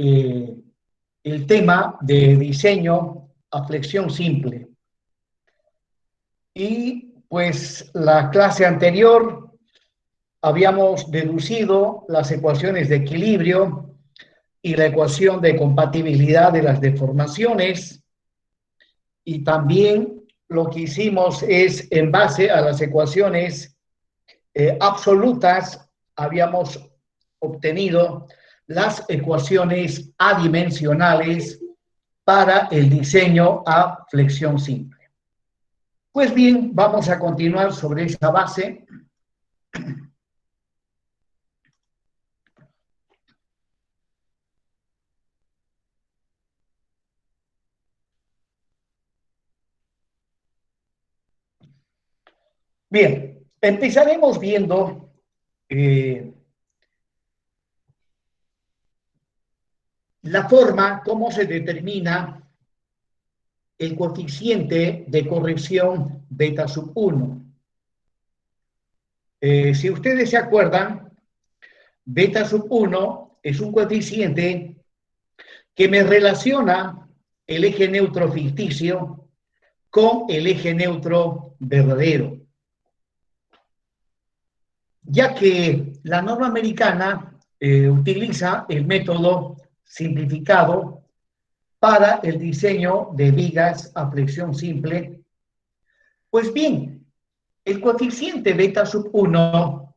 eh, el tema de diseño a flexión simple. Y pues la clase anterior habíamos deducido las ecuaciones de equilibrio y la ecuación de compatibilidad de las deformaciones, y también lo que hicimos es, en base a las ecuaciones absolutas, habíamos obtenido las ecuaciones adimensionales para el diseño a flexión simple. Pues bien, vamos a continuar sobre esa base. Bien, empezaremos viendo la forma, cómo se determina el coeficiente de corrección beta sub 1. Si ustedes se acuerdan, beta sub 1 es un coeficiente que me relaciona el eje neutro ficticio con el eje neutro verdadero, ya que la norma americana utiliza el método simplificado para el diseño de vigas a flexión simple. Pues bien, el coeficiente beta sub 1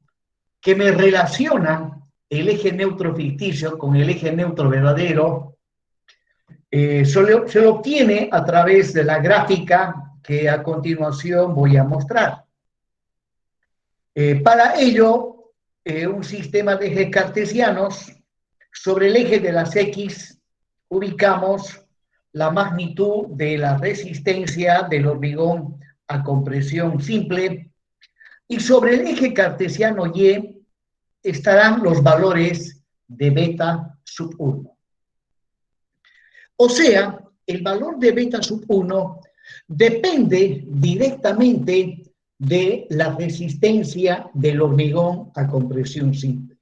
que me relaciona el eje neutro ficticio con el eje neutro verdadero se lo obtiene a través de la gráfica que a continuación voy a mostrar. Para ello, un sistema de ejes cartesianos, sobre el eje de las X ubicamos la magnitud de la resistencia del hormigón a compresión simple, y sobre el eje cartesiano Y estarán los valores de beta sub 1. O sea, el valor de beta sub 1 depende directamente de la resistencia del hormigón a compresión simple.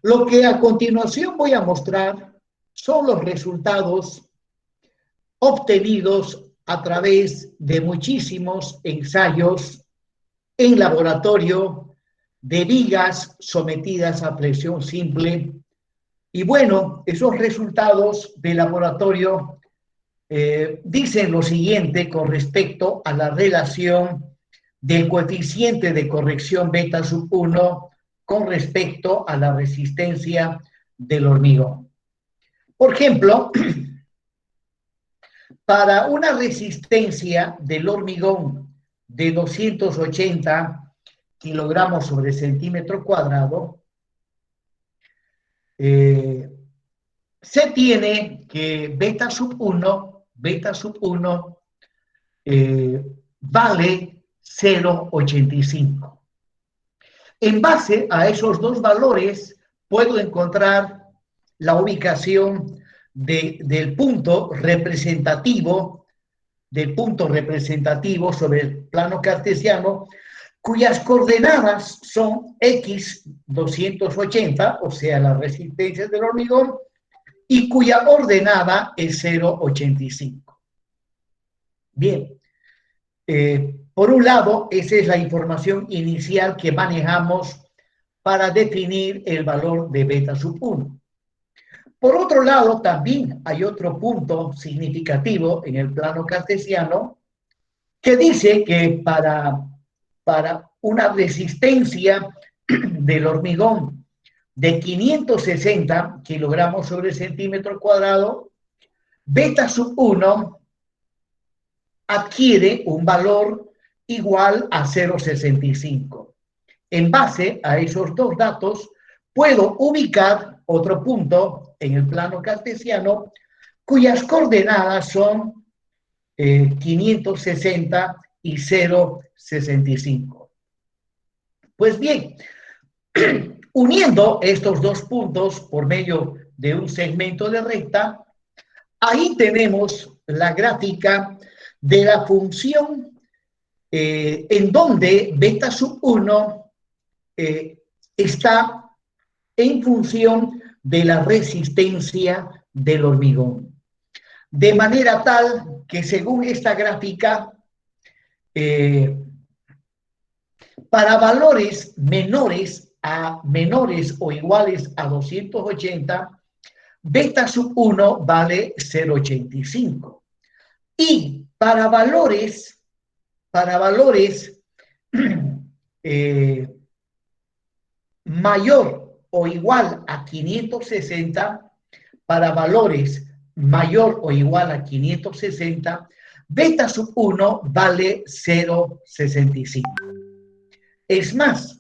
Lo que a continuación voy a mostrar son los resultados obtenidos a través de muchísimos ensayos en laboratorio de vigas sometidas a flexión simple. Y bueno, esos resultados de laboratorio dicen lo siguiente con respecto a la relación del coeficiente de corrección beta sub 1 con respecto a la resistencia del hormigón. Por ejemplo, para una resistencia del hormigón de 280 kilogramos sobre centímetro cuadrado, se tiene que beta sub 1 vale 0,85. En base a esos dos valores puedo encontrar la ubicación del punto representativo sobre el plano cartesiano, cuyas coordenadas son X 280, o sea, la resistencia del hormigón, y cuya ordenada es 0,85. Bien, por un lado, esa es la información inicial que manejamos para definir el valor de beta sub 1. Por otro lado, también hay otro punto significativo en el plano cartesiano que dice que para una resistencia del hormigón de 560 kilogramos sobre centímetro cuadrado, beta sub 1 adquiere un valor igual a 0,65. En base a esos dos datos, puedo ubicar otro punto en el plano cartesiano cuyas coordenadas son 560 y 0,65. Pues bien, uniendo estos dos puntos por medio de un segmento de recta, ahí tenemos la gráfica de la función en donde beta sub 1 está en función de la resistencia del hormigón. De manera tal que según esta gráfica, para valores menores o iguales a 280, beta sub 1 vale 0,85. Y para valores mayor o igual a 560, para valores mayor o igual a 560, beta sub 1 vale 0,65. Es más,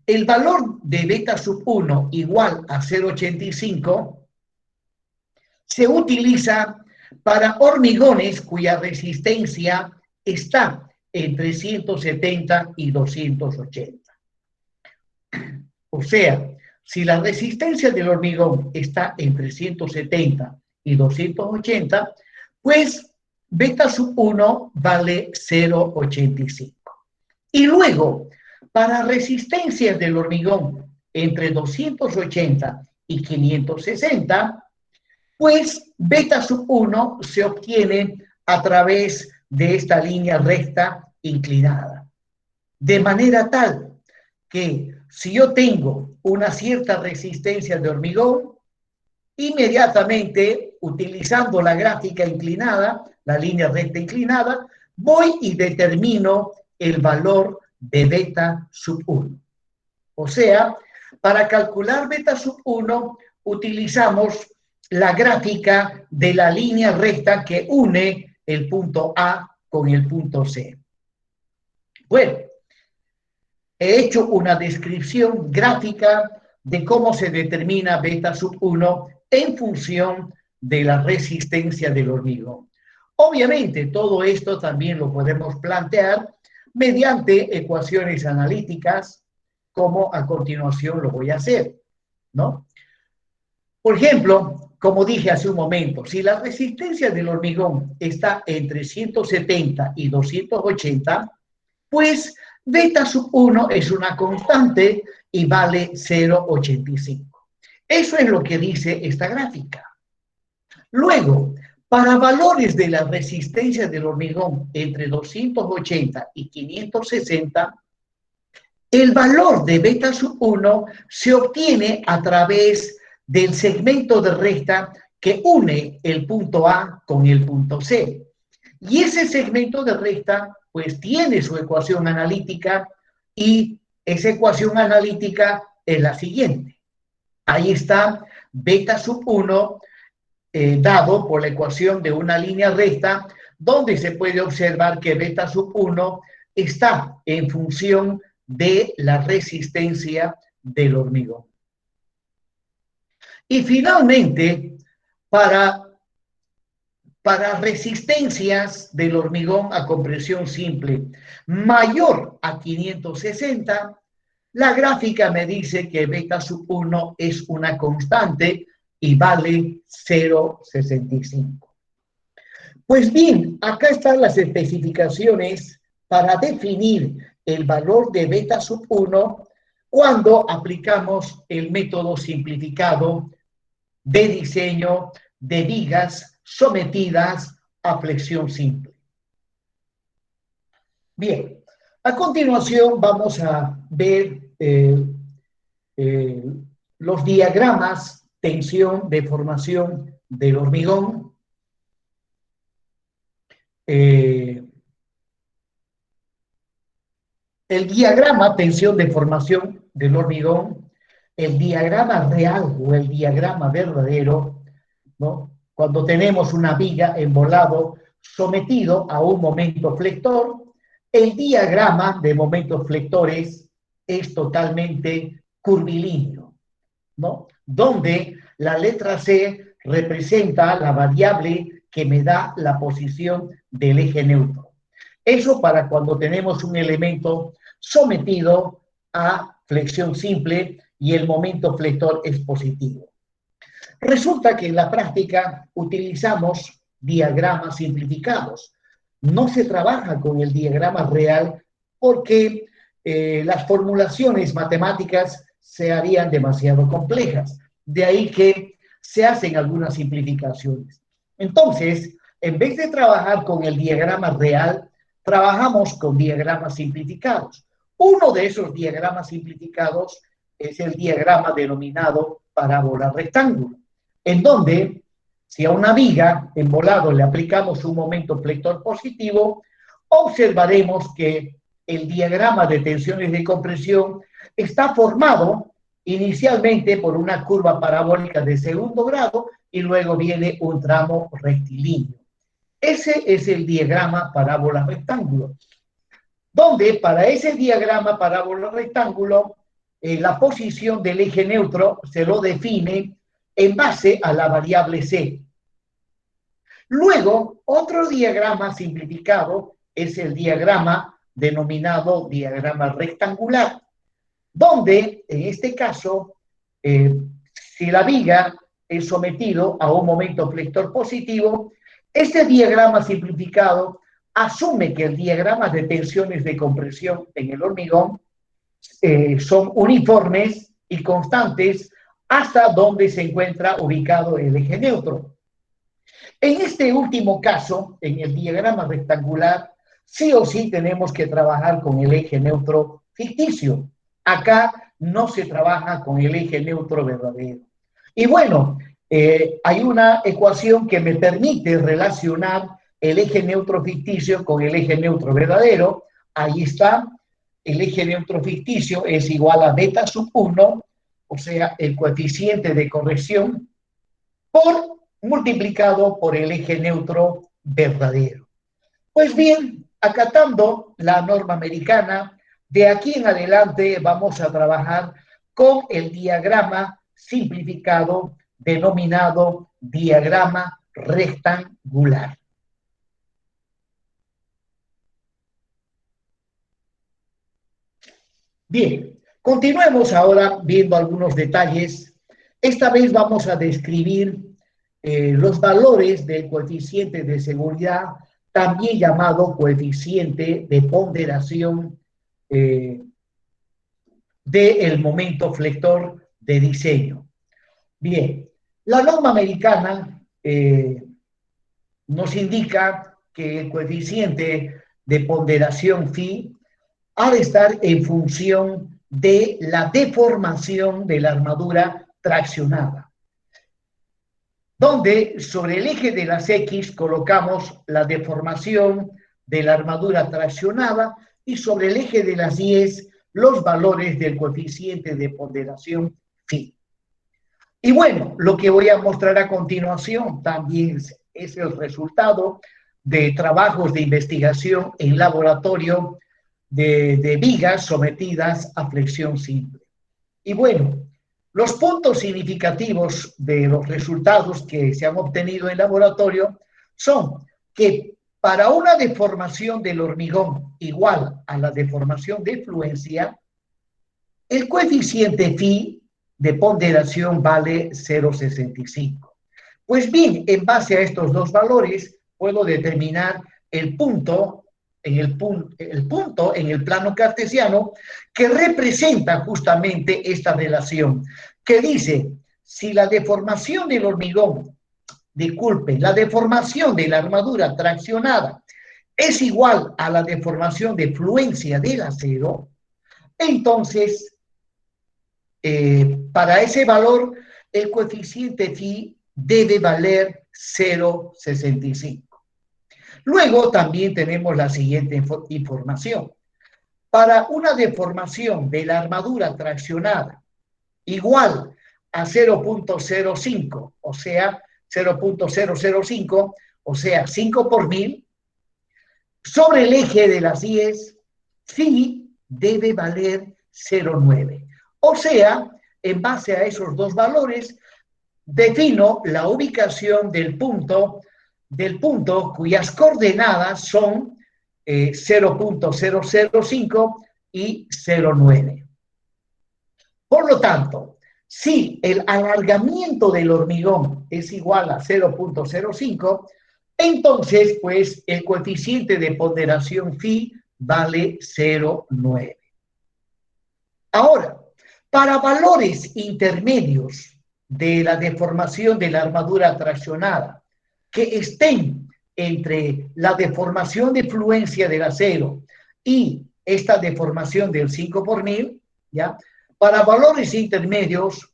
el valor de beta sub 1 igual a 0,85 se utiliza para hormigones cuya resistencia está entre 170 y 280. O sea, si la resistencia del hormigón está entre 170 y 280, pues beta sub 1 vale 0,85. Y luego, para resistencias del hormigón entre 280 y 560, pues beta sub 1 se obtiene a través de esta línea recta inclinada. De manera tal que si yo tengo una cierta resistencia de hormigón, inmediatamente utilizando la gráfica inclinada, la línea recta inclinada, voy y determino el valor de beta sub 1. O sea, para calcular beta sub 1 utilizamos la gráfica de la línea recta que une el punto A con el punto C. Bueno, he hecho una descripción gráfica de cómo se determina beta sub 1 en función de la resistencia del hormigón. Obviamente, todo esto también lo podemos plantear mediante ecuaciones analíticas, como a continuación lo voy a hacer, ¿no? Por ejemplo, como dije hace un momento, si la resistencia del hormigón está entre 170 y 280, pues beta sub 1 es una constante y vale 0,85. Eso es lo que dice esta gráfica. Luego, para valores de la resistencia del hormigón entre 280 y 560, el valor de beta sub 1 se obtiene a través del segmento de recta que une el punto A con el punto C. Y ese segmento de recta pues tiene su ecuación analítica y esa ecuación analítica es la siguiente. Ahí está beta sub 1 dado por la ecuación de una línea recta donde se puede observar que beta sub 1 está en función de la resistencia del hormigón. Y finalmente, para resistencias del hormigón a compresión simple mayor a 560, la gráfica me dice que beta sub 1 es una constante y vale 0,65. Pues bien, acá están las especificaciones para definir el valor de beta sub 1 cuando aplicamos el método simplificado de diseño de vigas sometidas a flexión simple. Bien, a continuación vamos a ver los diagramas tensión, deformación del hormigón. El diagrama tensión, deformación del hormigón, el diagrama real o el diagrama verdadero, ¿no? Cuando tenemos una viga en volado sometido a un momento flector, el diagrama de momentos flectores es totalmente curvilíneo, ¿no? Donde la letra C representa la variable que me da la posición del eje neutro. Eso para cuando tenemos un elemento sometido a flexión simple y el momento flector es positivo. Resulta que en la práctica utilizamos diagramas simplificados. No se trabaja con el diagrama real porque las formulaciones matemáticas se harían demasiado complejas. De ahí que se hacen algunas simplificaciones. Entonces, en vez de trabajar con el diagrama real, trabajamos con diagramas simplificados. Uno de esos diagramas simplificados es el diagrama denominado parábola rectángulo, en donde si a una viga en volado le aplicamos un momento flector positivo, observaremos que el diagrama de tensiones de compresión está formado inicialmente por una curva parabólica de segundo grado y luego viene un tramo rectilíneo. Ese es el diagrama parábola rectángulo, donde para ese diagrama parábola rectángulo la posición del eje neutro se lo define en base a la variable C. Luego, otro diagrama simplificado es el diagrama denominado diagrama rectangular, donde en este caso, si la viga es sometido a un momento flector positivo, este diagrama simplificado asume que el diagrama de tensiones de compresión en el hormigón son uniformes y constantes hasta donde se encuentra ubicado el eje neutro. En este último caso, en el diagrama rectangular, sí o sí tenemos que trabajar con el eje neutro ficticio. Acá no se trabaja con el eje neutro verdadero. Y bueno, hay una ecuación que me permite relacionar el eje neutro ficticio con el eje neutro verdadero. Ahí está. El eje neutro ficticio es igual a beta sub 1, o sea, el coeficiente de corrección, por multiplicado por el eje neutro verdadero. Pues bien, acatando la norma americana, de aquí en adelante vamos a trabajar con el diagrama simplificado denominado diagrama rectangular. Bien, continuemos ahora viendo algunos detalles. Esta vez vamos a describir los valores del coeficiente de seguridad, también llamado coeficiente de ponderación del momento flector de diseño. Bien, la norma americana nos indica que el coeficiente de ponderación phi ha de estar en función de la deformación de la armadura traccionada, donde sobre el eje de las X colocamos la deformación de la armadura traccionada y sobre el eje de las Y los valores del coeficiente de ponderación phi. Y bueno, lo que voy a mostrar a continuación también es el resultado de trabajos de investigación en laboratorio de vigas sometidas a flexión simple. Y bueno, los puntos significativos de los resultados que se han obtenido en laboratorio son que para una deformación del hormigón igual a la deformación de fluencia, el coeficiente phi de ponderación vale 0,65. Pues bien, en base a estos dos valores, puedo determinar el punto en el plano cartesiano que representa justamente esta relación, que dice, si la deformación del hormigón, disculpe, la deformación de la armadura traccionada es igual a la deformación de fluencia del acero, entonces, para ese valor, el coeficiente phi debe valer 0,65. Luego también tenemos la siguiente información. Para una deformación de la armadura traccionada igual a 0,05, o sea, 0,005, o sea, 5 por 1000, sobre el eje de las 10, phi debe valer 0,9. O sea, en base a esos dos valores, defino la ubicación del punto cuyas coordenadas son 0,005 y 0,9. Por lo tanto, si el alargamiento del hormigón es igual a 0,05, entonces, pues, el coeficiente de ponderación phi vale 0,9. Ahora, para valores intermedios de la deformación de la armadura traccionada que estén entre la deformación de fluencia del acero y esta deformación del 5 por mil, ¿ya? Para valores intermedios,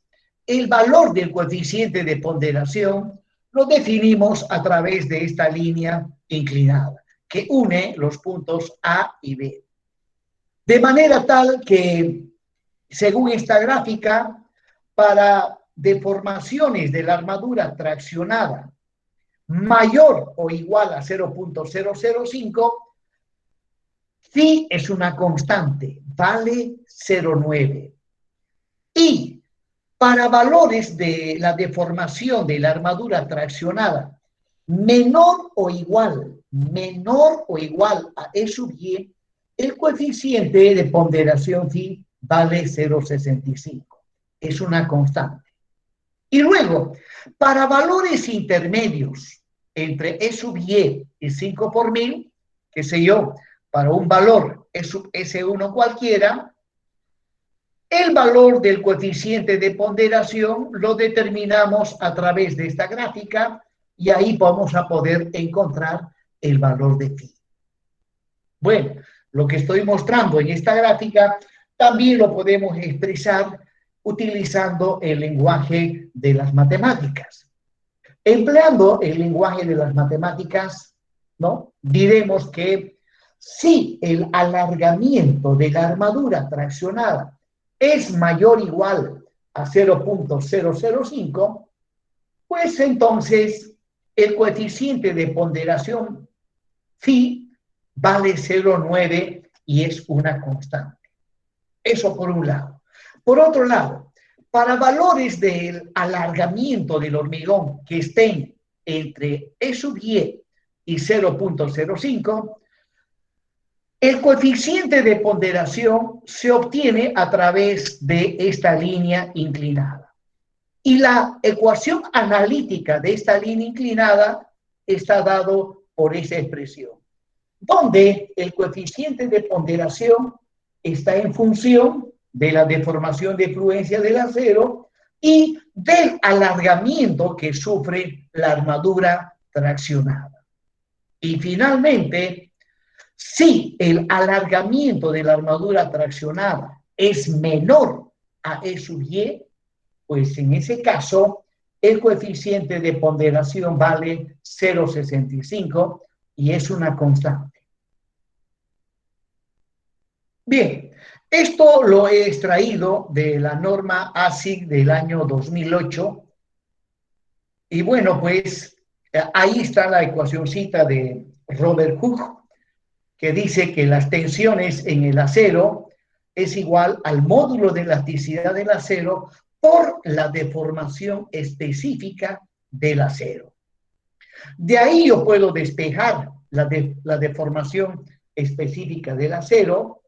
el valor del coeficiente de ponderación lo definimos a través de esta línea inclinada que une los puntos A y B. De manera tal que, según esta gráfica, para deformaciones de la armadura traccionada mayor o igual a 0.005, phi es una constante, vale 0,9. Y para valores de la deformación de la armadura traccionada menor o igual a E sub y, el coeficiente de ponderación phi vale 0,65. Es una constante. Y luego, para valores intermedios entre E sub y 5 por mil, qué sé yo, para un valor E sub S1 cualquiera, el valor del coeficiente de ponderación lo determinamos a través de esta gráfica y ahí vamos a poder encontrar el valor de phi. Bueno, lo que estoy mostrando en esta gráfica también lo podemos expresar utilizando el lenguaje de las matemáticas. Empleando el lenguaje de las matemáticas, ¿no? Diremos que si el alargamiento de la armadura traccionada es mayor o igual a 0.005, pues entonces el coeficiente de ponderación phi vale 0,9 y es una constante. Eso por un lado. Por otro lado, para valores del alargamiento del hormigón que estén entre E sub y 0.05, el coeficiente de ponderación se obtiene a través de esta línea inclinada. Y la ecuación analítica de esta línea inclinada está dado por esa expresión, donde el coeficiente de ponderación está en función de la deformación de fluencia del acero y del alargamiento que sufre la armadura traccionada. Y finalmente, si el alargamiento de la armadura traccionada es menor a E sub y, pues en ese caso el coeficiente de ponderación vale 0,65 y es una constante. Bien, esto lo he extraído de la norma ASIC del año 2008 y bueno, pues ahí está la ecuacioncita de Robert Hooke, que dice que las tensiones en el acero es igual al módulo de elasticidad del acero por la deformación específica del acero. De ahí yo puedo despejar la deformación específica del acero,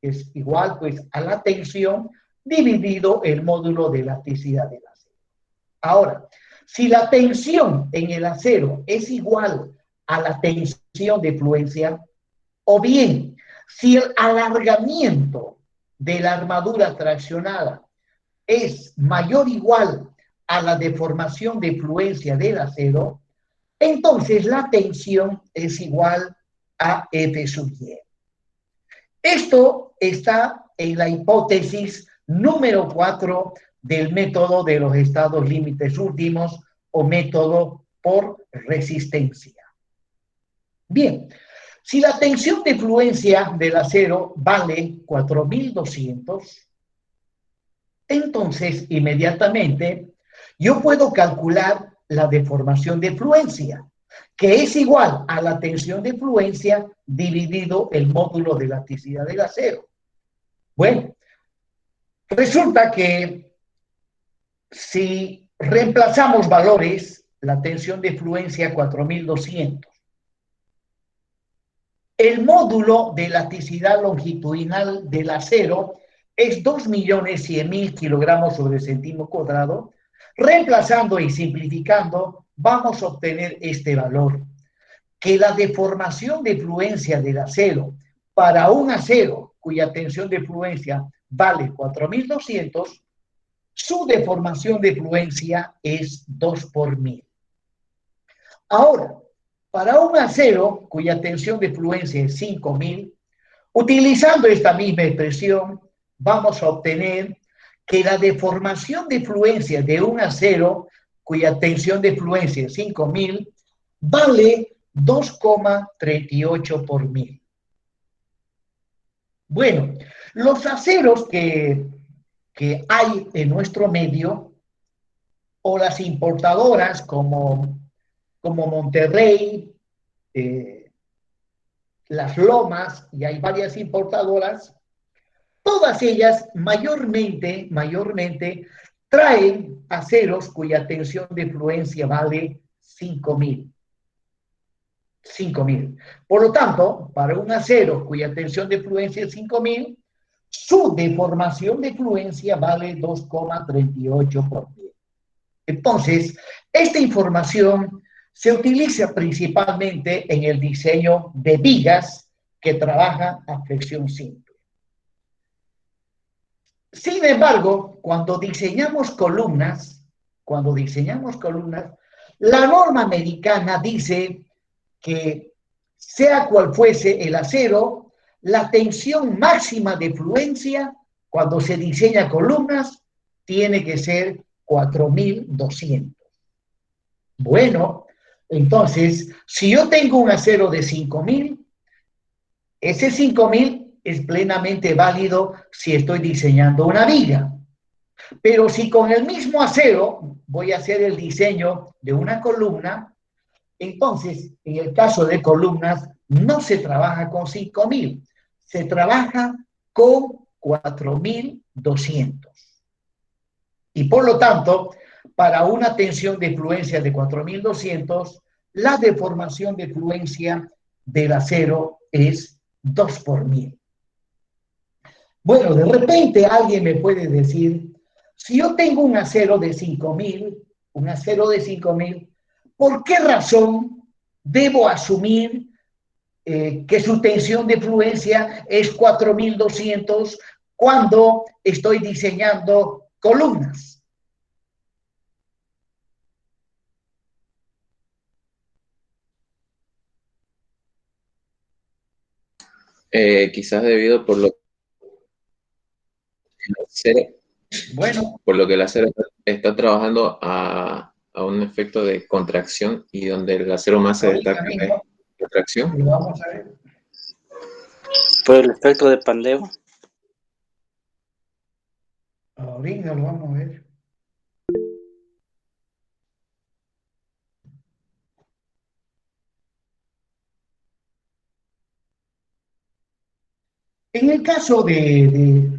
que es igual pues a la tensión dividido el módulo de elasticidad del acero. Ahora, si la tensión en el acero es igual a la tensión de fluencia, o bien, si el alargamiento de la armadura traccionada es mayor o igual a la deformación de fluencia del acero, entonces la tensión es igual a F sub y. Esto está en la hipótesis número 4 del método de los estados límites últimos o método por resistencia. Bien, si la tensión de fluencia del acero vale 4200, entonces inmediatamente yo puedo calcular la deformación de fluencia, que es igual a la tensión de fluencia dividido el módulo de elasticidad del acero. Bueno, resulta que si reemplazamos valores, la tensión de fluencia 4200, el módulo de elasticidad longitudinal del acero es 2.100.000 kilogramos sobre centímetro cuadrado. Reemplazando y simplificando, vamos a obtener este valor, que la deformación de fluencia del acero para un acero cuya tensión de fluencia vale 4200 su deformación de fluencia es 2 por 1000. Ahora, para un acero cuya tensión de fluencia es 5000, utilizando esta misma expresión, vamos a obtener que la deformación de fluencia de un acero cuya tensión de fluencia es 5000 vale 2,38 por 1000. Bueno, los aceros que hay en nuestro medio, o las importadoras como Monterrey, Las Lomas, y hay varias importadoras, todas ellas mayormente traen aceros cuya tensión de fluencia vale 5000. 5000. Por lo tanto, para un acero cuya tensión de fluencia es 5000, su deformación de fluencia vale 2,38 por 10. Entonces, esta información se utiliza principalmente en el diseño de vigas que trabajan a flexión simple. Sin embargo, cuando diseñamos columnas, la norma americana dice que sea cual fuese el acero, la tensión máxima de fluencia cuando se diseña columnas tiene que ser 4200. Bueno, entonces, si yo tengo un acero de 5000, ese 5000 es plenamente válido si estoy diseñando una viga. Pero si con el mismo acero voy a hacer el diseño de una columna, entonces, en el caso de columnas, no se trabaja con 5000, se trabaja con 4200. Y por lo tanto, para una tensión de fluencia de 4200, la deformación de fluencia del acero es 2 por 1000. Bueno, de repente alguien me puede decir, si yo tengo un acero de 5000, ¿por qué razón debo asumir que su tensión de fluencia es 4200 cuando estoy diseñando columnas? Quizás debido Bueno, por lo que el acero está trabajando a un efecto de contracción y donde el acero más se ahorita destaca es mismo contracción. lo vamos a ver. Por el efecto de pandeo. Ahorita lo vamos a ver. En el caso de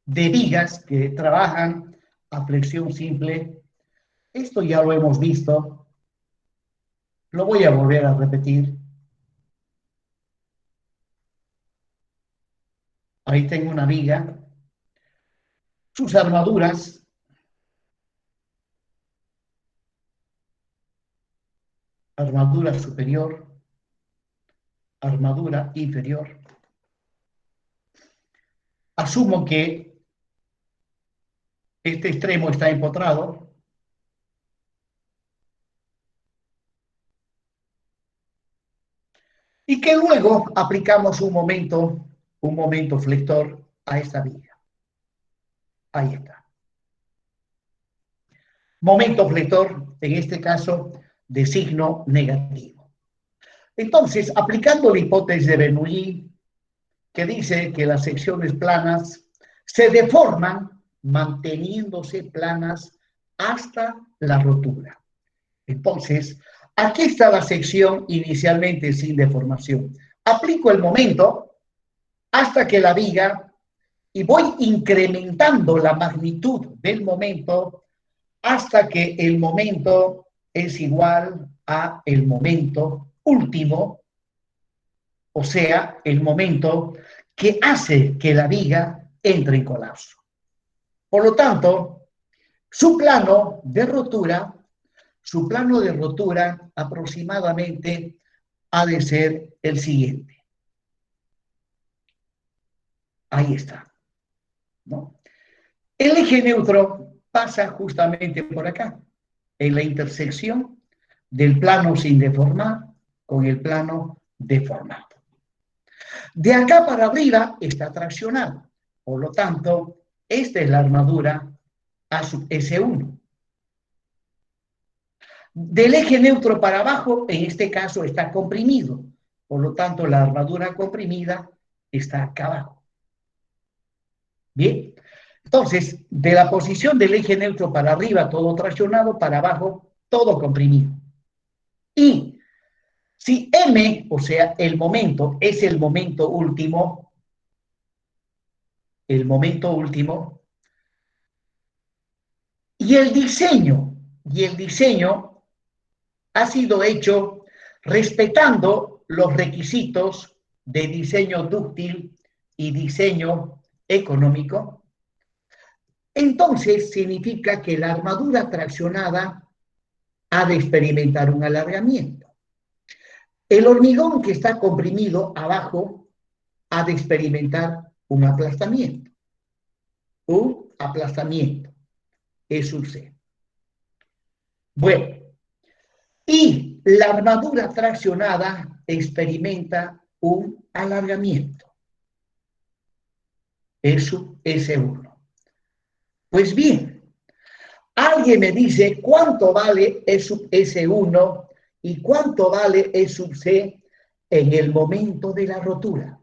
vigas que trabajan a flexión simple, esto ya lo hemos visto, lo voy a volver a repetir. Ahí tengo una viga, sus armaduras, armadura superior, armadura inferior. Asumo que este extremo está empotrado. Y que luego aplicamos un momento flector a esta viga. Ahí está. Momento flector, en este caso, de signo negativo. Entonces, aplicando la hipótesis de Bernoulli, que dice que las secciones planas se deforman manteniéndose planas hasta la rotura. Entonces, aquí está la sección inicialmente sin deformación. Aplico el momento hasta que la viga, y voy incrementando la magnitud del momento hasta que el momento es igual a el momento último, o sea, el momento que hace que la viga entre en colapso. Por lo tanto, su plano de rotura aproximadamente ha de ser el siguiente. Ahí está, ¿no? El eje neutro pasa justamente por acá, en la intersección del plano sin deformar con el plano deformado. De acá para arriba está traccionado. Por lo tanto, esta es la armadura A sub S1. Del eje neutro para abajo, en este caso, está comprimido. Por lo tanto, la armadura comprimida está acá abajo. Bien. Entonces, de la posición del eje neutro para arriba, todo traccionado, para abajo, todo comprimido. Y si M, o sea, el momento, es el momento último, y el diseño ha sido hecho respetando los requisitos de diseño dúctil y diseño económico, entonces significa que la armadura traccionada ha de experimentar un alargamiento. El hormigón que está comprimido abajo ha de experimentar un aplastamiento. Un aplastamiento. E sub C. Bueno, y la armadura traccionada experimenta un alargamiento. E sub S1. Pues bien, alguien me dice cuánto vale E sub S1 y cuánto vale E sub C en el momento de la rotura.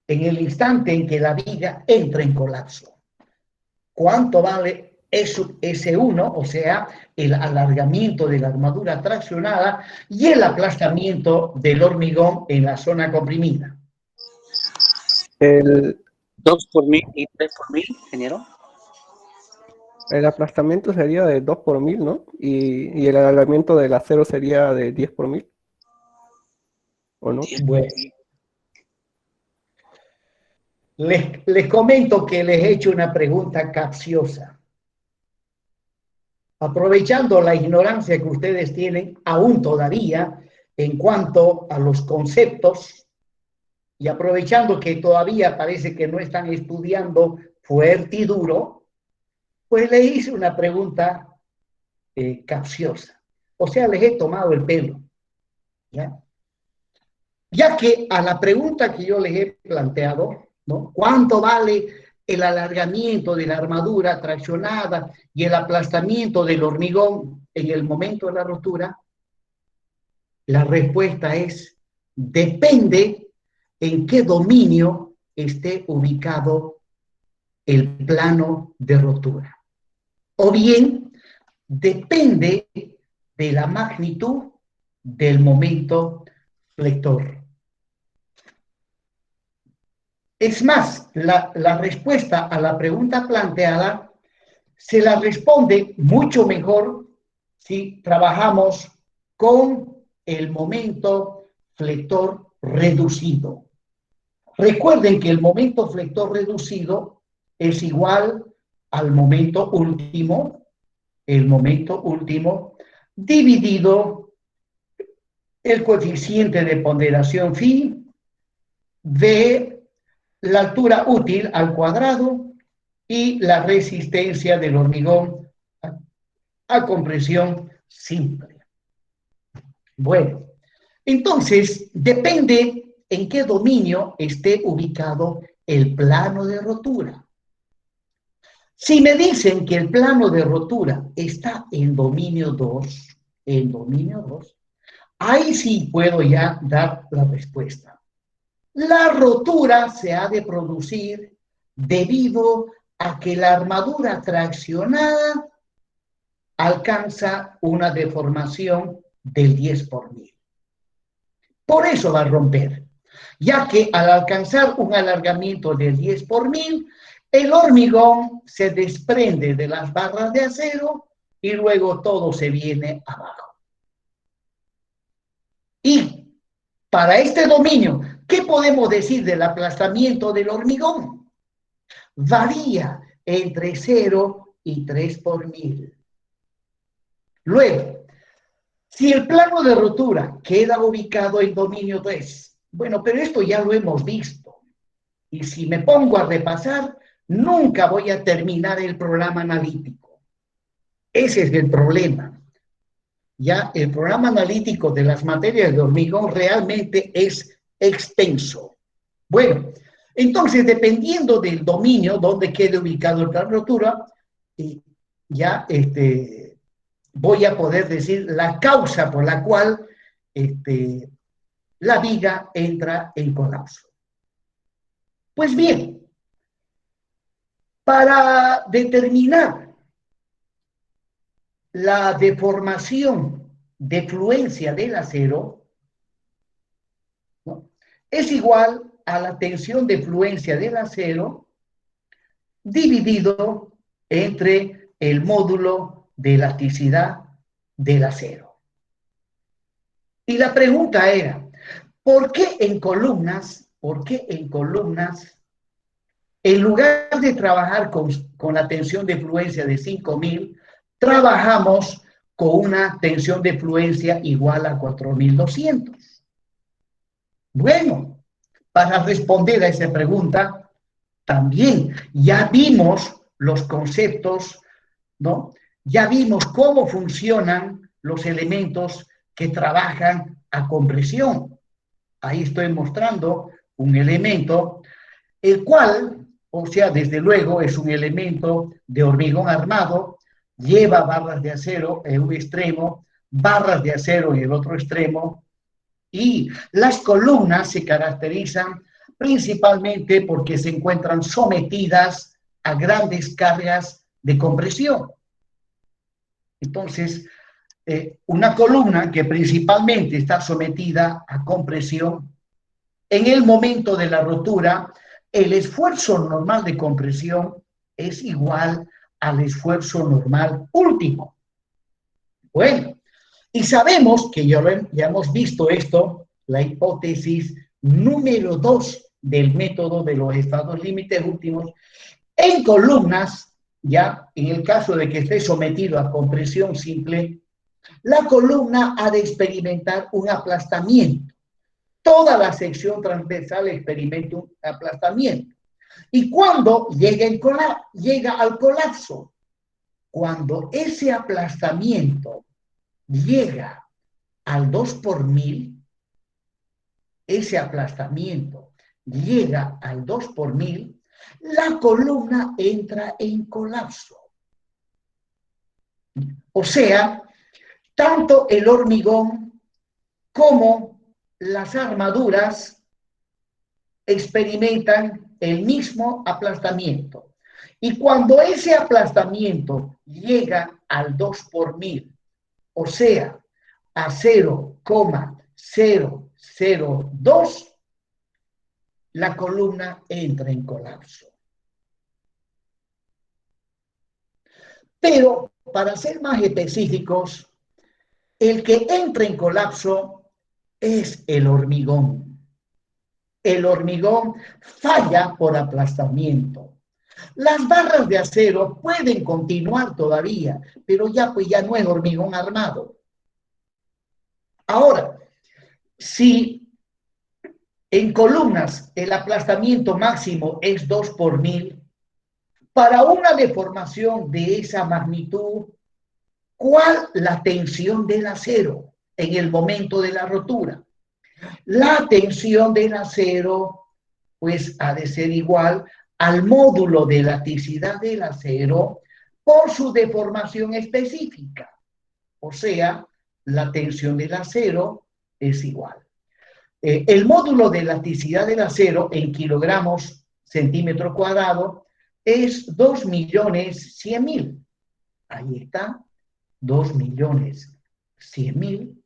En el instante en que la viga entra en colapso. ¿Cuánto vale E sub S1, o sea, el alargamiento de la armadura traccionada y el aplastamiento del hormigón en la zona comprimida? El, 2 por 1000 y 3 por 1000, ingeniero. el aplastamiento sería de 2 por 1000, ¿no? Y el alargamiento del acero sería de 10 por 1000. ¿O no? Bueno, les comento que les he hecho una pregunta capciosa. Aprovechando la ignorancia que ustedes tienen aún todavía en cuanto a los conceptos y aprovechando que todavía parece que no están estudiando fuerte y duro, pues les hice una pregunta capciosa. O sea, les he tomado el pelo. Ya que a la pregunta que yo les he planteado, ¿no? ¿Cuánto vale el alargamiento de la armadura traccionada y el aplastamiento del hormigón en el momento de la rotura? La respuesta es, depende en qué dominio esté ubicado el plano de rotura. O bien, depende de la magnitud del momento flector. Es más, la respuesta a la pregunta planteada se la responde mucho mejor si trabajamos con el momento flector reducido. Recuerden que el momento flector reducido es igual al momento último, dividido el coeficiente de ponderación phi de la altura útil al cuadrado y la resistencia del hormigón a compresión simple. Bueno, entonces depende en qué dominio esté ubicado el plano de rotura. Si me dicen que el plano de rotura está en dominio 2, ahí sí puedo ya dar la respuesta. La rotura se ha de producir debido a que la armadura traccionada alcanza una deformación del 10 por 1000. Por eso va a romper, ya que al alcanzar un alargamiento del 10 por 1000, el hormigón se desprende de las barras de acero y luego todo se viene abajo. Y para este dominio, ¿qué podemos decir del aplastamiento del hormigón? Varía entre 0 y 3 por 1000. Luego, si el plano de rotura queda ubicado en dominio 3, Bueno, pero esto ya lo hemos visto. Y si me pongo a repasar, nunca voy a terminar el programa analítico. Ese es el problema. Ya el programa analítico de las materias de hormigón realmente es extenso. Bueno, entonces, dependiendo del dominio donde quede ubicado la rotura, ya voy a poder decir la causa por la cual la viga entra en colapso. Pues bien, para determinar la deformación de fluencia del acero, ¿no?, es igual a la tensión de fluencia del acero dividido entre el módulo de elasticidad del acero. Y la pregunta era, ¿por qué en columnas, en lugar de trabajar con la tensión de fluencia de 5000, trabajamos con una tensión de fluencia igual a 4200? Bueno, para responder a esa pregunta, también ya vimos los conceptos, ¿no? Ya vimos cómo funcionan los elementos que trabajan a compresión. Ahí estoy mostrando un elemento, el cual, o sea, desde luego es un elemento de hormigón armado, lleva barras de acero en un extremo, barras de acero en el otro extremo, y las columnas se caracterizan principalmente porque se encuentran sometidas a grandes cargas de compresión. Entonces, una columna que principalmente está sometida a compresión, en el momento de la rotura, el esfuerzo normal de compresión es igual al esfuerzo normal último. Bueno, y sabemos que ya hemos visto esto, la hipótesis número 2 del método de los estados límites últimos, en columnas, ya en el caso de que esté sometido a compresión simple, la columna ha de experimentar un aplastamiento. Toda la sección transversal experimenta un aplastamiento. ¿Y cuando llega al colapso? Cuando ese aplastamiento llega al 2 por 1000, ese aplastamiento llega al 2 por 1000, la columna entra en colapso. O sea, tanto el hormigón como las armaduras experimentan el mismo aplastamiento. Y cuando ese aplastamiento llega al 2 por 1000, o sea, a 0,002, la columna entra en colapso. Pero, para ser más específicos, el que entra en colapso es el hormigón. El hormigón falla por aplastamiento. Las barras de acero pueden continuar todavía, pero ya no es hormigón armado. Ahora, si en columnas el aplastamiento máximo es 2 por 1000, para una deformación de esa magnitud, ¿cuál la tensión del acero en el momento de la rotura? La tensión del acero, pues, ha de ser igual al módulo de elasticidad del acero por su deformación específica. O sea, la tensión del acero es igual. El módulo de elasticidad del acero en kilogramos centímetro cuadrado es 2.100.000. Ahí está, 2.100.000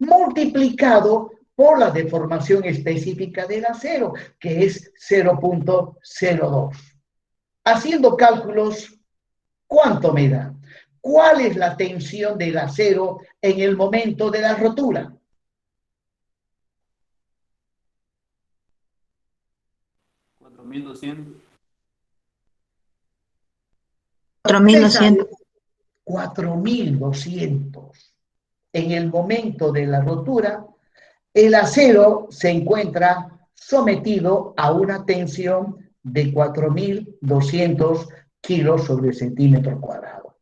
multiplicado por la deformación específica del acero, que es 0,02. Haciendo cálculos, ¿cuánto me da? ¿Cuál es la tensión del acero en el momento de la rotura? 4200. 4200. 4.200. En el momento de la rotura, el acero se encuentra sometido a una tensión de 4.200 kilos sobre centímetro cuadrado.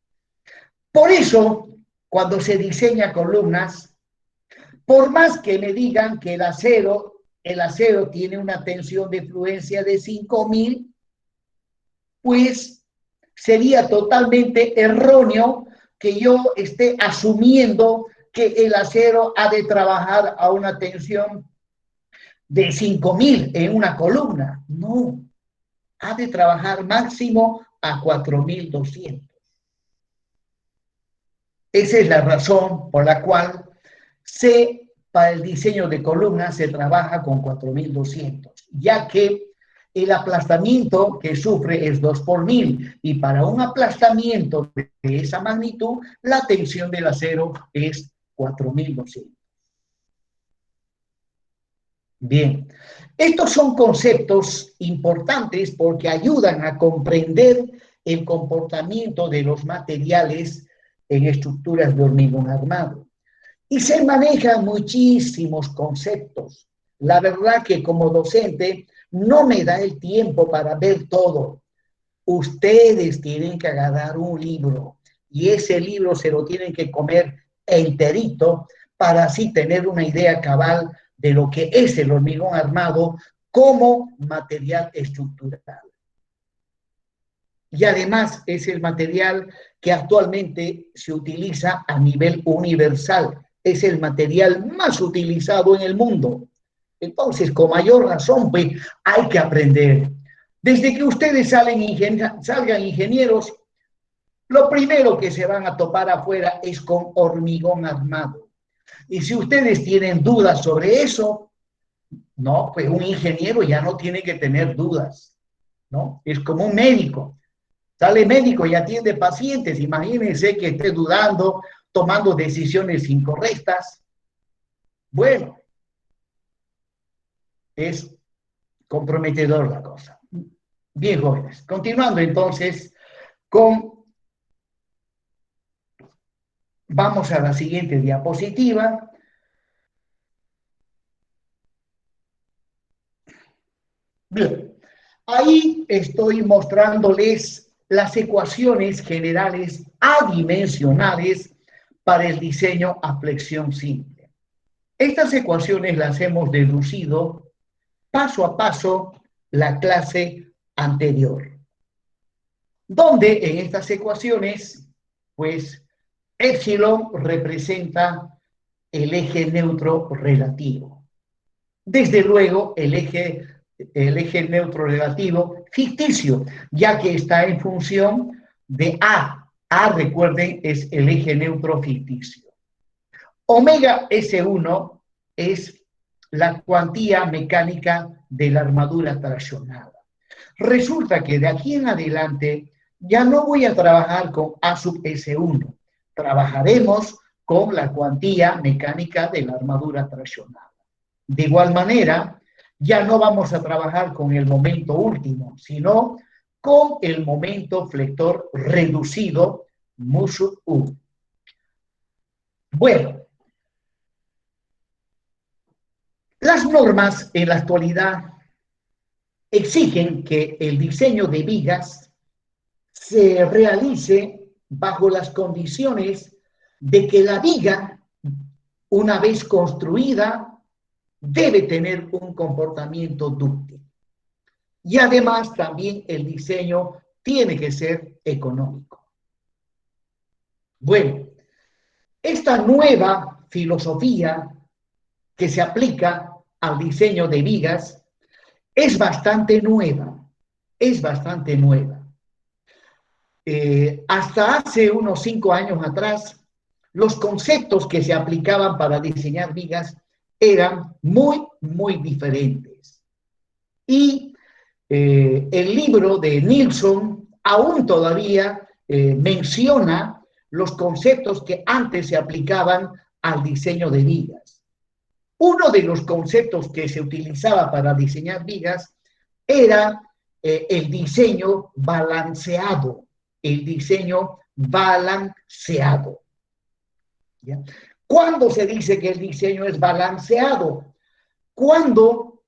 Por eso, cuando se diseña columnas, por más que me digan que el acero tiene una tensión de fluencia de 5.000, pues sería totalmente erróneo que yo esté asumiendo que el acero ha de trabajar a una tensión de 5.000 en una columna. No, ha de trabajar máximo a 4.200. Esa es la razón por la cual para el diseño de columnas se trabaja con 4.200, ya que el aplastamiento que sufre es 2 por 1.000, y para un aplastamiento de esa magnitud, la tensión del acero es 4.200. Bien, estos son conceptos importantes porque ayudan a comprender el comportamiento de los materiales en estructuras de hormigón armado. Y se manejan muchísimos conceptos. La verdad que como docente no me da el tiempo para ver todo. Ustedes tienen que agarrar un libro y ese libro se lo tienen que comer enterito para así tener una idea cabal de lo que es el hormigón armado como material estructural. Y además es el material que actualmente se utiliza a nivel universal. Es el material más utilizado en el mundo. Entonces, con mayor razón, pues, hay que aprender. Desde que ustedes salgan ingenieros, lo primero que se van a topar afuera es con hormigón armado. Y si ustedes tienen dudas sobre eso, no, pues un ingeniero ya no tiene que tener dudas, ¿no? Es como un médico. Sale médico y atiende pacientes. Imagínense que esté dudando, tomando decisiones incorrectas. Bueno, es comprometedor la cosa. Bien, jóvenes. Continuando entonces vamos a la siguiente diapositiva. Bien, ahí estoy mostrándoles las ecuaciones generales adimensionales para el diseño a flexión simple. Estas ecuaciones las hemos deducido paso a paso la clase anterior, donde en estas ecuaciones, pues, épsilon representa el eje neutro relativo. Desde luego, el eje neutro relativo ficticio, ya que está en función de A. A, recuerden, es el eje neutro ficticio. Omega S1 es la cuantía mecánica de la armadura traccionada. Resulta que de aquí en adelante ya no voy a trabajar con A sub S1, trabajaremos con la cuantía mecánica de la armadura traccionada. De igual manera, ya no vamos a trabajar con el momento último, sino con el momento flector reducido, mu sub U. Bueno, las normas en la actualidad exigen que el diseño de vigas se realice bajo las condiciones de que la viga, una vez construida, debe tener un comportamiento dúctil. Y además también el diseño tiene que ser económico. Bueno, esta nueva filosofía que se aplica al diseño de vigas es bastante nueva, hasta hace unos 5 años atrás, los conceptos que se aplicaban para diseñar vigas eran muy, muy diferentes. Y el libro de Nilsson aún todavía menciona los conceptos que antes se aplicaban al diseño de vigas. Uno de los conceptos que se utilizaba para diseñar vigas era el diseño balanceado. ¿Ya? ¿Cuándo se dice que el diseño es balanceado? Cuando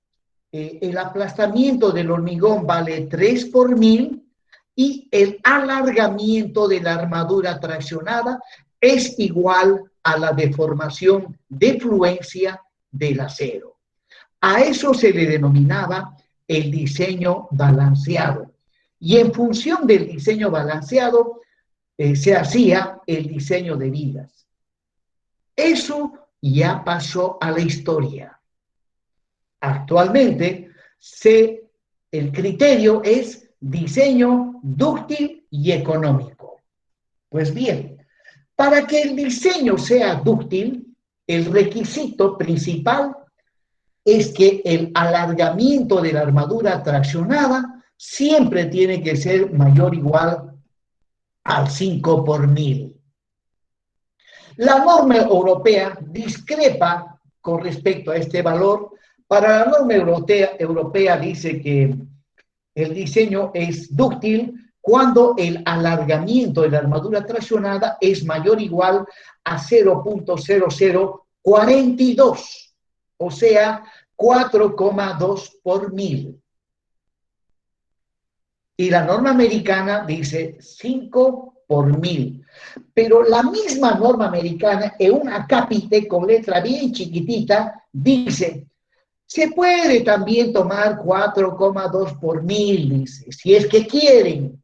el aplastamiento del hormigón vale 3 por 1000 y el alargamiento de la armadura traccionada es igual a la deformación de fluencia del acero. A eso se le denominaba el diseño balanceado. Y en función del diseño balanceado se hacía el diseño de vigas. Eso ya pasó a la historia. Actualmente el criterio es diseño dúctil y económico. Pues bien, para que el diseño sea dúctil, el requisito principal es que el alargamiento de la armadura traccionada siempre tiene que ser mayor o igual al 5 por 1000. La norma europea discrepa con respecto a este valor. Para la norma europea dice que el diseño es dúctil cuando el alargamiento de la armadura traccionada es mayor o igual a 0.0042, o sea, 4,2 por 1000. Y la norma americana dice 5 por 1000. Pero la misma norma americana, en un acápite con letra bien chiquitita, dice, se puede también tomar 4,2 por 1000, dice, si es que quieren.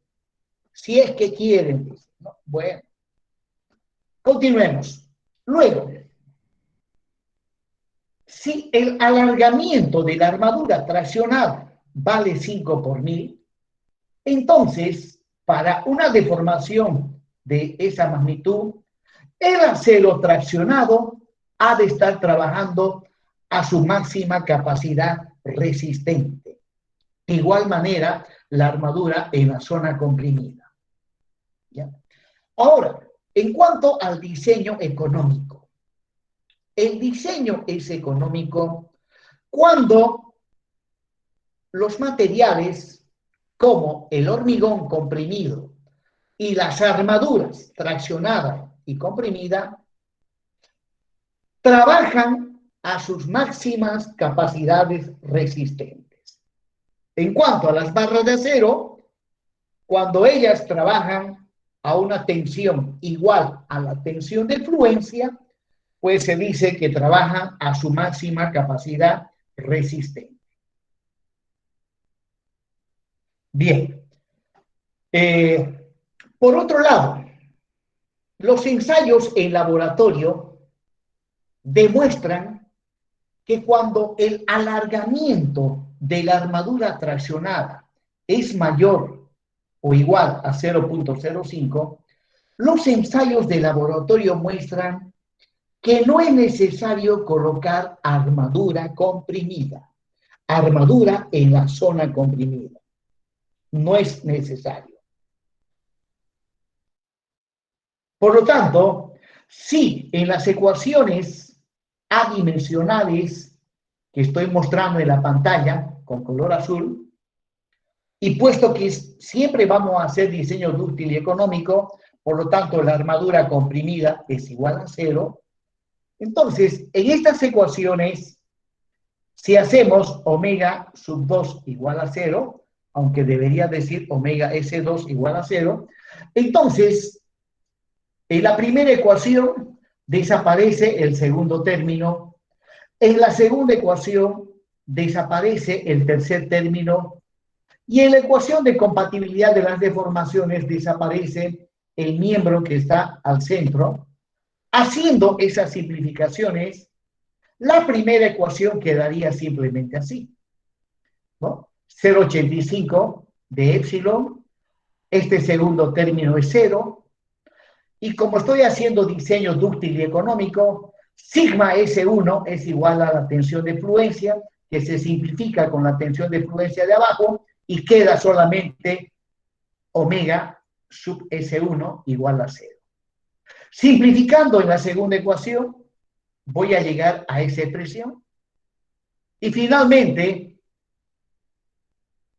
Si es que quieren, dice. ¿No? Bueno, continuemos. Luego, si el alargamiento de la armadura traccionada vale 5 por 1000, entonces, para una deformación de esa magnitud, el acero traccionado ha de estar trabajando a su máxima capacidad resistente. De igual manera, la armadura en la zona comprimida. ¿Ya? Ahora, en cuanto al diseño económico, el diseño es económico cuando los materiales como el hormigón comprimido y las armaduras traccionada y comprimida trabajan a sus máximas capacidades resistentes. En cuanto a las barras de acero, cuando ellas trabajan a una tensión igual a la tensión de fluencia, pues se dice que trabajan a su máxima capacidad resistente. Bien. Por otro lado, los ensayos en laboratorio demuestran que cuando el alargamiento de la armadura traccionada es mayor o igual a 0.05, los ensayos de laboratorio muestran que no es necesario colocar armadura comprimida, armadura en la zona comprimida. No es necesario. Por lo tanto, si en las ecuaciones adimensionales que estoy mostrando en la pantalla con color azul, y puesto que siempre vamos a hacer diseño dúctil y económico, por lo tanto la armadura comprimida es igual a 0, entonces en estas ecuaciones, si hacemos omega sub 2 igual a 0, aunque debería decir omega S2 igual a 0, entonces en la primera ecuación desaparece el segundo término. En la segunda ecuación desaparece el tercer término. Y en la ecuación de compatibilidad de las deformaciones desaparece el miembro que está al centro. Haciendo esas simplificaciones, la primera ecuación quedaría simplemente así, ¿no? 0,85 de epsilon. Este segundo término es 0. Y como estoy haciendo diseño dúctil y económico, sigma S1 es igual a la tensión de fluencia, que se simplifica con la tensión de fluencia de abajo, y queda solamente omega sub S1 igual a 0. Simplificando en la segunda ecuación, voy a llegar a esa expresión. Y finalmente,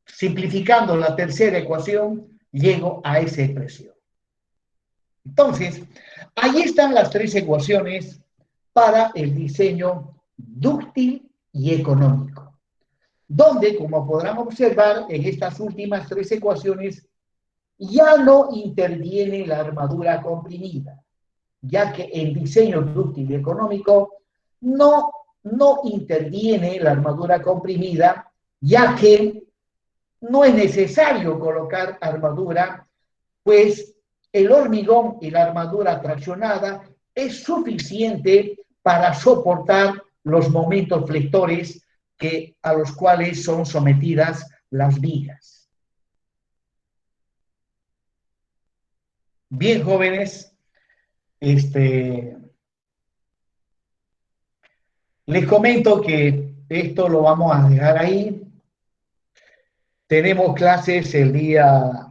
simplificando la tercera ecuación, llego a esa expresión. Entonces, ahí están las tres ecuaciones para el diseño dúctil y económico, donde, como podrán observar en estas últimas tres ecuaciones, ya no interviene la armadura comprimida, ya que el diseño dúctil y económico no interviene la armadura comprimida, ya que no es necesario colocar armadura, pues el hormigón y la armadura traccionada es suficiente para soportar los momentos flectores a los cuales son sometidas las vigas. Bien, jóvenes, les comento que esto lo vamos a dejar ahí. Tenemos clases el día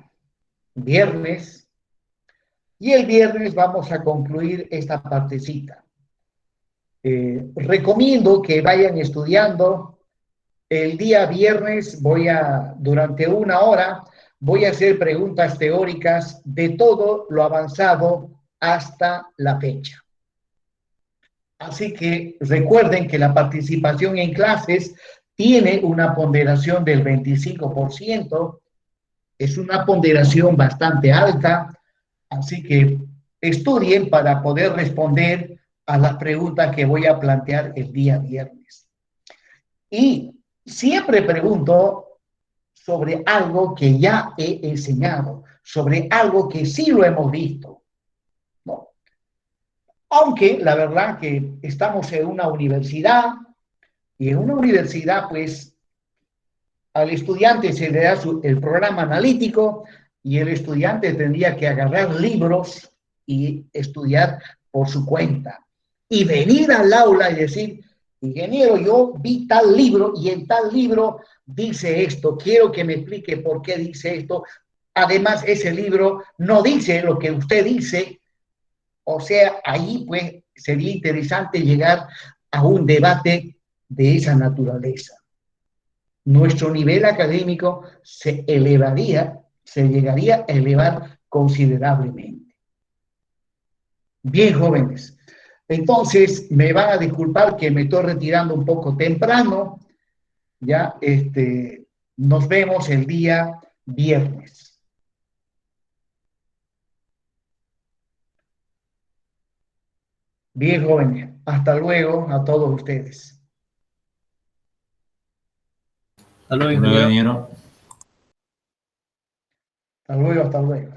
viernes y el viernes vamos a concluir esta partecita. Recomiendo que vayan estudiando. El día viernes durante 1 hora, voy a hacer preguntas teóricas de todo lo avanzado hasta la fecha. Así que recuerden que la participación en clases tiene una ponderación del 25%, es una ponderación bastante alta, así que estudien para poder responder a las preguntas que voy a plantear el día viernes. Y siempre pregunto sobre algo que ya he enseñado, sobre algo que sí lo hemos visto, ¿no? Aunque la verdad que estamos en una universidad, y en una universidad, pues, al estudiante se le da el programa analítico y el estudiante tendría que agarrar libros y estudiar por su cuenta. Y venir al aula y decir, ingeniero, yo vi tal libro y en tal libro dice esto, quiero que me explique por qué dice esto. Además, ese libro no dice lo que usted dice. O sea, ahí pues sería interesante llegar a un debate de esa naturaleza. Nuestro nivel académico se llegaría a elevar considerablemente. Bien, jóvenes. Entonces, me van a disculpar que me estoy retirando un poco temprano. Ya, nos vemos el día viernes. Bien, jóvenes. Hasta luego a todos ustedes. Hasta luego, ingeniero. Hasta luego, hasta luego.